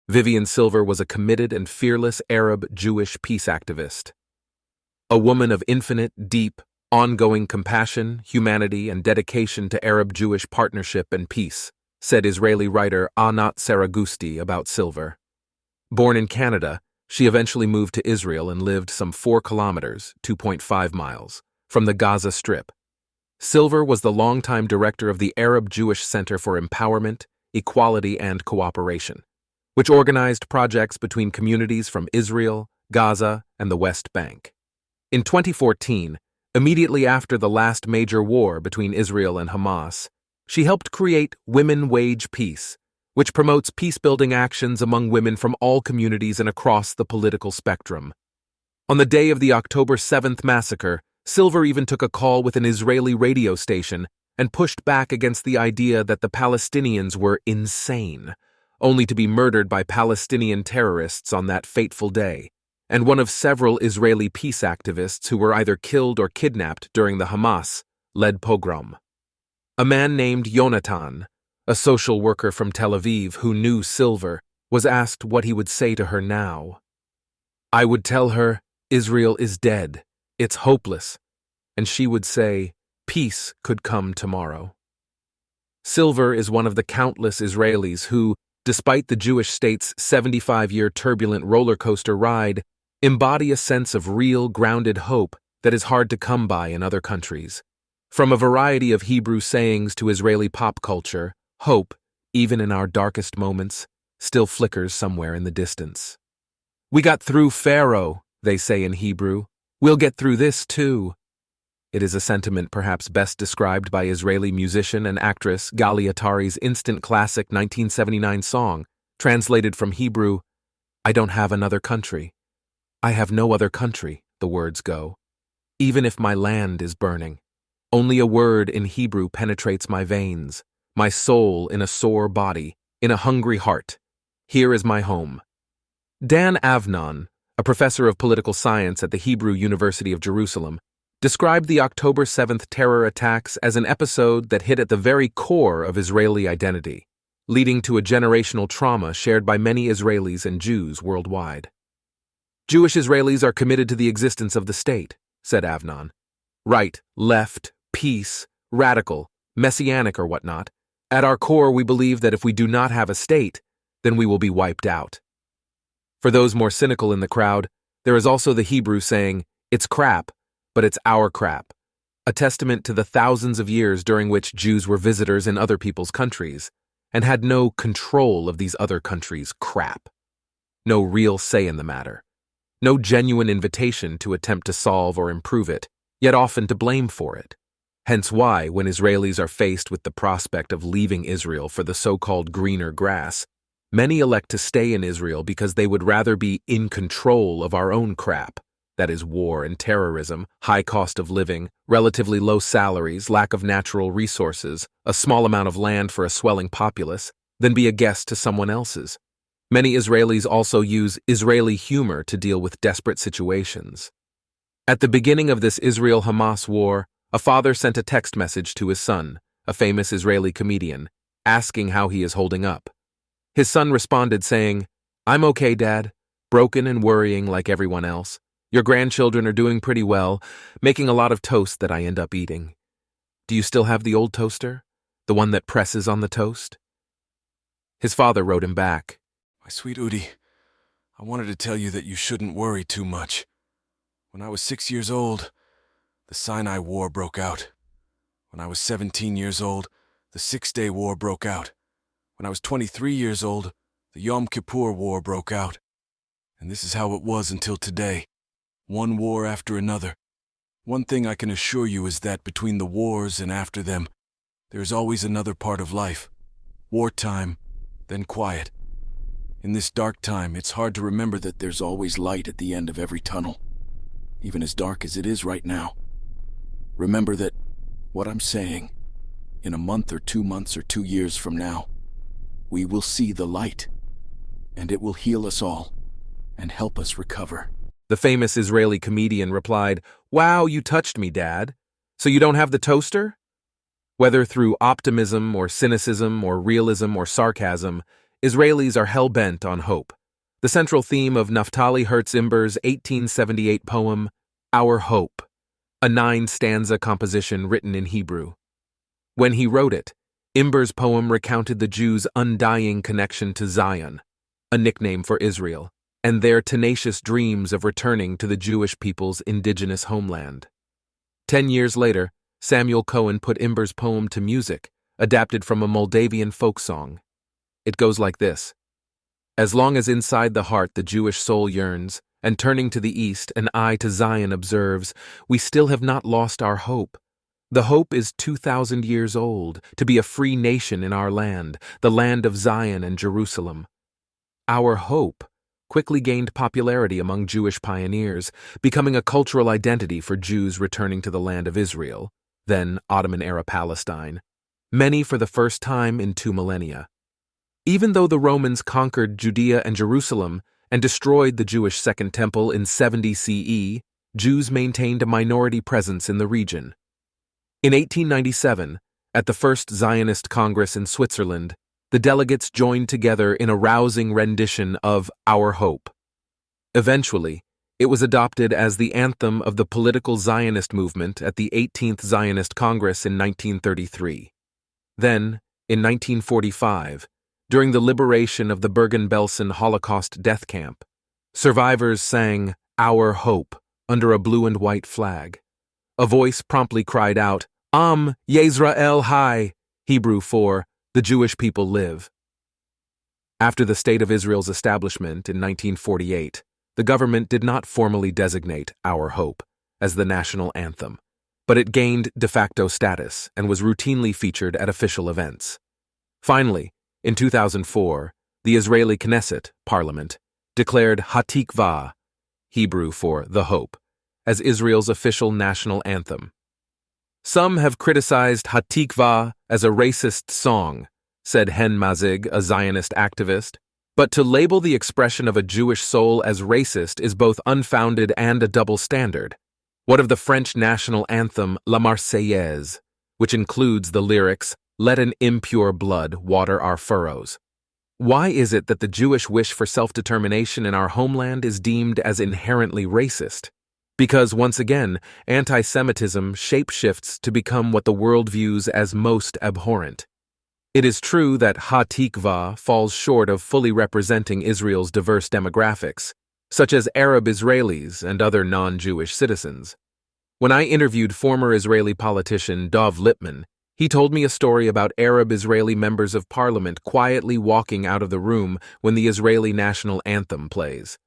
Vivian Silver was a committed and fearless Arab-Jewish peace activist. A woman of infinite, deep, ongoing compassion, humanity, and dedication to Arab-Jewish partnership and peace, said Israeli writer Anat Saragusti about Silver. Born in Canada, she eventually moved to Israel and lived some 4 kilometers, 2.5 miles, from the Gaza Strip. Silver was the longtime director of the Arab-Jewish Center for Empowerment, Equality, and Cooperation, which organized projects between communities from Israel, Gaza, and the West Bank. In 2014, immediately after the last major war between Israel and Hamas, she helped create Women Wage Peace, which promotes peace-building actions among women from all communities and across the political spectrum. On the day of the October 7th massacre, Silver even took a call with an Israeli radio station and pushed back against the idea that the Palestinians were insane, only to be murdered by Palestinian terrorists on that fateful day, and one of several Israeli peace activists who were either killed or kidnapped during the Hamas-led pogrom. A man named Yonatan, a social worker from Tel Aviv who knew Silver, was asked what he would say to her now. "I would tell her, Israel is dead, it's hopeless," and she would say, "Peace could come tomorrow." Silver is one of the countless Israelis who, despite the Jewish state's 75-year turbulent roller coaster ride, embody a sense of real, grounded hope that is hard to come by in other countries. From a variety of Hebrew sayings to Israeli pop culture, hope, even in our darkest moments, still flickers somewhere in the distance. "We got through Pharaoh," they say in Hebrew. "We'll get through this too." It is a sentiment perhaps best described by Israeli musician and actress Gali Atari's instant classic 1979 song, translated from Hebrew, "I don't have another country. I have no other country," the words go. "Even if my land is burning, only a word in Hebrew penetrates my veins, my soul in a sore body, in a hungry heart. Here is my home." Dan Avnon, a professor of political science at the Hebrew University of Jerusalem, described the October 7th terror attacks as an episode that hit at the very core of Israeli identity, leading to a generational trauma shared by many Israelis and Jews worldwide. "Jewish Israelis are committed to the existence of the state," said Avnon. "Right, left, peace, radical, messianic or whatnot. At our core, we believe that if we do not have a state, then we will be wiped out." For those more cynical in the crowd, there is also the Hebrew saying, "It's crap, but it's our crap," a testament to the thousands of years during which Jews were visitors in other people's countries and had no control of these other countries' crap. No real say in the matter. No genuine invitation to attempt to solve or improve it, yet often to blame for it. Hence why, when Israelis are faced with the prospect of leaving Israel for the so-called greener grass, many elect to stay in Israel because they would rather be in control of our own crap, that is war and terrorism, high cost of living, relatively low salaries, lack of natural resources, a small amount of land for a swelling populace, than be a guest to someone else's. Many Israelis also use Israeli humor to deal with desperate situations. At the beginning of this Israel-Hamas war, a father sent a text message to his son, a famous Israeli comedian, asking how he is holding up. His son responded saying, "I'm okay, Dad, broken and worrying like everyone else. Your grandchildren are doing pretty well, making a lot of toast that I end up eating. Do you still have the old toaster? The one that presses on the toast?" His father wrote him back, "My sweet Udi, I wanted to tell you that you shouldn't worry too much. When I was 6 years old, the Sinai War broke out. When I was 17 years old, the Six-Day War broke out. When I was 23 years old, the Yom Kippur War broke out. And this is how it was until today. One war after another. One thing I can assure you is that between the wars and after them, there is always another part of life. Wartime, then quiet. In this dark time, it's hard to remember that there's always light at the end of every tunnel, even as dark as it is right now. Remember that what I'm saying, in a month or 2 months or 2 years from now, we will see the light, and it will heal us all and help us recover." The famous Israeli comedian replied, "Wow, you touched me, Dad. So you don't have the toaster?" Whether through optimism or cynicism or realism or sarcasm, Israelis are hell-bent on hope. The central theme of Naftali Hertz Imber's 1878 poem, Our Hope, a 9-stanza composition written in Hebrew. When he wrote it, Imber's poem recounted the Jews' undying connection to Zion, a nickname for Israel, and their tenacious dreams of returning to the Jewish people's indigenous homeland. 10 years later, Samuel Cohen put Imber's poem to music, adapted from a Moldavian folk song. It goes like this. As long as inside the heart the Jewish soul yearns, and turning to the east an eye to Zion observes, we still have not lost our hope. The hope is 2,000 years old, to be a free nation in our land, the land of Zion and Jerusalem. Our hope quickly gained popularity among Jewish pioneers, becoming a cultural identity for Jews returning to the land of Israel, then Ottoman-era Palestine, many for the first time in 2 millennia. Even though the Romans conquered Judea and Jerusalem and destroyed the Jewish Second Temple in 70 CE, Jews maintained a minority presence in the region. In 1897, at the First Zionist Congress in Switzerland, the delegates joined together in a rousing rendition of Our Hope. Eventually, it was adopted as the anthem of the political Zionist movement at the 18th Zionist Congress in 1933. Then, in 1945, during the liberation of the Bergen-Belsen Holocaust death camp, survivors sang Our Hope under a blue and white flag. A voice promptly cried out, Am Yisrael Hai, Hebrew for, the Jewish people live. After the State of Israel's establishment in 1948, the government did not formally designate Our Hope as the national anthem, but it gained de facto status and was routinely featured at official events. Finally, in 2004, the Israeli Knesset, parliament, declared Hatikvah, Hebrew for the hope, as Israel's official national anthem. Some have criticized Hatikvah as a racist song, said Hen Mazig, a Zionist activist, but to label the expression of a Jewish soul as racist is both unfounded and a double standard. What of the French national anthem La Marseillaise, which includes the lyrics, Let an impure blood water our furrows? Why is it that the Jewish wish for self-determination in our homeland is deemed as inherently racist? Because, once again, anti-Semitism shapeshifts to become what the world views as most abhorrent. It is true that Ha-Tikvah falls short of fully representing Israel's diverse demographics, such as Arab Israelis and other non-Jewish citizens. When I interviewed former Israeli politician Dov Lipman, he told me a story about Arab Israeli members of parliament quietly walking out of the room when the Israeli national anthem plays.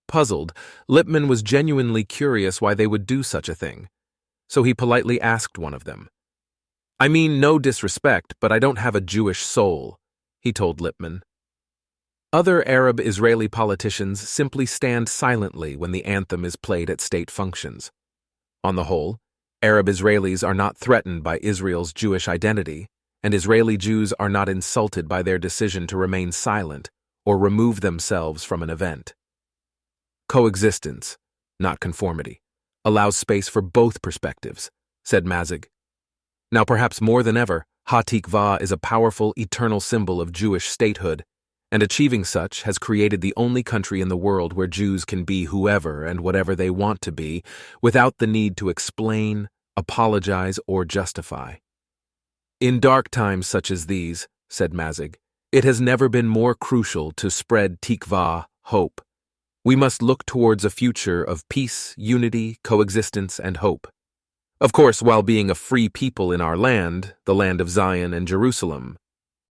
Puzzled, Lipman was genuinely curious why they would do such a thing, so he politely asked one of them. I mean no disrespect, but I don't have a Jewish soul, he told Lipman. Other Arab Israeli politicians simply stand silently when the anthem is played at state functions. On the whole, Arab Israelis are not threatened by Israel's Jewish identity, and Israeli Jews are not insulted by their decision to remain silent or remove themselves from an event. Coexistence, not conformity, allows space for both perspectives, said Mazig. Now perhaps more than ever, Ha-Tikvah is a powerful, eternal symbol of Jewish statehood, and achieving such has created the only country in the world where Jews can be whoever and whatever they want to be without the need to explain, apologize, or justify. In dark times such as these, said Mazig, it has never been more crucial to spread tikvah, hope. We must look towards a future of peace, unity, coexistence, and hope. Of course, while being a free people in our land, the land of Zion and Jerusalem,